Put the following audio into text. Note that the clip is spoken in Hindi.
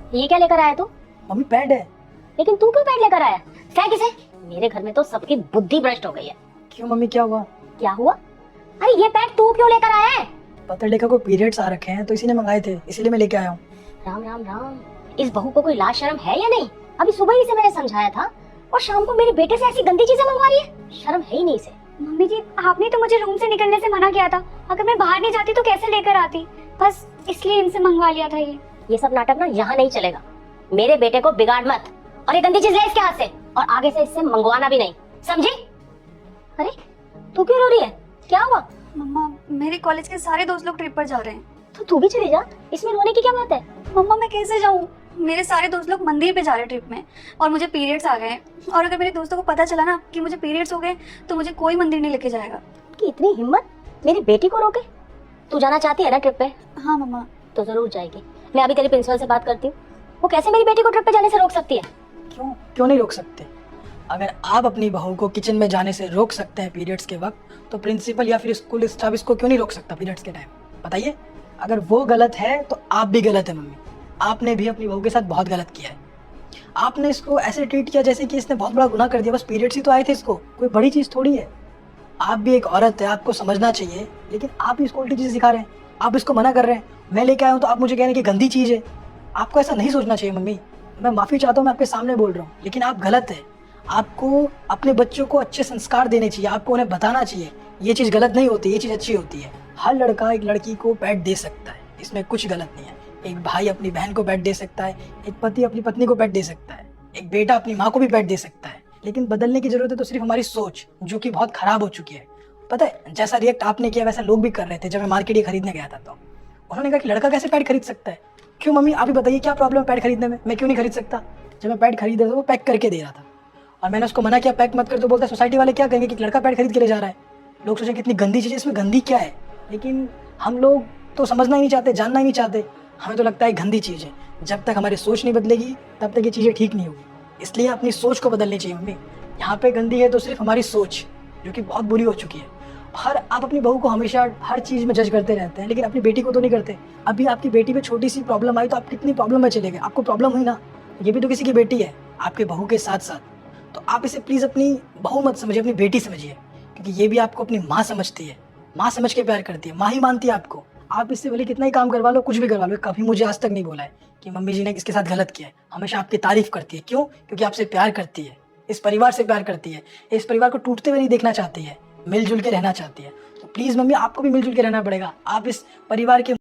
ये क्या लेकर आया तू? मम्मी पैड है। लेकिन तू क्यों पैड लेकर आया? फेंक इसे। मेरे घर में तो सबकी बुद्धि भ्रष्ट हो गई है। क्यों मम्मी, क्या हुआ? क्या हुआ? अरे ये पैड तू क्यों लेकर आया है? पता देखा कोई पीरियड्स आ रखे हैं तो इसी ने मंगाए थे, इसीलिए मैं लेके आया हूँ। राम राम राम, इस बहू को कोई लाज शर्म है या नहीं? अभी सुबह ही से मैंने समझाया था और शाम को मेरे बेटे से ऐसी गंदी चीजें मंगवा रही है। शर्म है ही नहीं इसे। मम्मी जी, आपने तो मुझे रूम से निकलने से मना किया था। अगर मैं बाहर नहीं जाती तो कैसे लेकर आती? बस इसलिए इनसे मंगवा लिया था ये सब नाटक ना यहाँ नहीं चलेगा। मेरे बेटे को बिगाड़ मत और ये गंदी चीज ले इसके हाथ से, और आगे से इससे मंगवाना भी नहीं, समझी? अरे तू क्यों रो रही है? क्या हुआ? मम्मा, मेरे कॉलेज के सारे दोस्त लोग ट्रिप पर जा रहे हैं। तो तू भी चली जा, इसमें रोने की क्या बात है? मम्मा, मैं कैसे जाऊँ? मेरे सारे दोस्त लोग मंदिर पे जा रहे हैं ट्रिप में और मुझे पीरियड्स आ गए हैं। और अगर मेरे दोस्तों को पता चला ना कि मुझे पीरियड्स हो गए तो मुझे कोई मंदिर नहीं लेके जाएगा। कि इतनी हिम्मत मेरी बेटी को रोके? तू जाना चाहती है ना ट्रिप पे? हाँ मम्मा। तो जरूर जाएगी। मैं अभी तेरी प्रिंसिपल से बात करती हूँ, वो कैसे मेरी बेटी को ट्रिप पे जाने से रोक सकती है। क्यों क्यों नहीं रोक सकते? अगर आप अपनी बहू को किचन में जाने से रोक सकते हैं पीरियड्स के वक्त, तो प्रिंसिपल या फिर स्कूल स्टाफ इसको क्यों नहीं रोक सकता पीरियड्स के टाइम? बताइए। अगर वो गलत है तो आप भी गलत है मम्मी। आपने भी अपनी बहू के साथ बहुत गलत किया है। आपने इसको ऐसे ट्रीट किया जैसे कि इसने बहुत बड़ा गुनाह कर दिया। बस पीरियड्स ही तो आए थे, इसको कोई बड़ी चीज़ थोड़ी है। आप भी एक औरत है, आपको समझना चाहिए, लेकिन आप इसको उल्टी चीज़ सिखा रहे हैं। आप इसको मना कर रहे हैं। मैं लेके आया हूँ तो आप मुझे कह रहे हैं कि गंदी चीज़ है। आपको ऐसा नहीं सोचना चाहिए मम्मी। मैं माफ़ी चाहता हूँ, मैं आपके सामने बोल रहा हूँ, लेकिन आप गलत है। आपको अपने बच्चों को अच्छे संस्कार देने चाहिए। आपको उन्हें बताना चाहिए ये चीज़ गलत नहीं होती, ये चीज़ अच्छी होती है। हर लड़का एक लड़की को पैड दे सकता है, इसमें कुछ गलत नहीं है। एक भाई अपनी बहन को पैड दे सकता है, एक पति अपनी पत्नी को पैड दे सकता है, एक बेटा अपनी माँ को भी पैड दे सकता है। लेकिन बदलने की जरूरत है तो सिर्फ हमारी सोच, जो कि बहुत खराब हो चुकी है। पता है, जैसा रिएक्ट आपने किया वैसा लोग भी कर रहे थे। जब मैं मार्केट ये खरीदने गया था तो उन्होंने कहा कि लड़का कैसे पैड खरीद सकता है? क्यों मम्मी, आप ही बताइए, क्या प्रॉब्लम है पैड खरीदने में? मैं क्यों नहीं खरीद सकता? जब मैं पैड खरीद रहा था वो पैक करके दे रहा था और मैंने उसको मना किया पैक मत कर, तो बोलता है सोसाइटी वाले क्या कहेंगे कि लड़का पैड खरीद के ले जा रहा है। लोग सोचें कितनी गंदी चीज़ है, इसमें गंदी क्या है? लेकिन हम लोग तो समझना ही नहीं चाहते, जानना ही नहीं चाहते। हमें तो लगता है गंदी चीज़ है। जब तक हमारी सोच नहीं बदलेगी तब तक ये चीज़ें ठीक नहीं होगी। इसलिए अपनी सोच को बदलनी चाहिए मम्मी। यहाँ पे गंदी है तो सिर्फ हमारी सोच, जो कि बहुत बुरी हो चुकी है। आप अपनी बहू को हमेशा हर चीज़ में जज करते रहते हैं, लेकिन अपनी बेटी को तो नहीं करते। अभी आपकी बेटी पे छोटी सी प्रॉब्लम आई तो आप कितनी प्रॉब्लम में चले गए। आपको प्रॉब्लम हुई ना, ये भी तो किसी की बेटी है आपके बहू के साथ साथ। तो आप इसे प्लीज़ अपनी बहू मत समझिए, अपनी बेटी समझिए, क्योंकि ये भी आपको अपनी माँ समझती है। माँ समझ के प्यार करती है, माँ ही मानती है आपको। आप इससे भले कितना ही काम करवा लो, कुछ भी करवा लो, कभी मुझे आज तक नहीं बोला है कि मम्मी जी ने किसके साथ गलत किया है। हमेशा आपकी तारीफ करती है। क्यों? क्योंकि आपसे प्यार करती है, इस परिवार से प्यार करती है, इस परिवार को टूटते हुए नहीं देखना चाहती है, मिलजुल के रहना चाहती है। तो प्लीज़ मम्मी, आपको भी मिलजुल के रहना पड़ेगा। आप इस परिवार के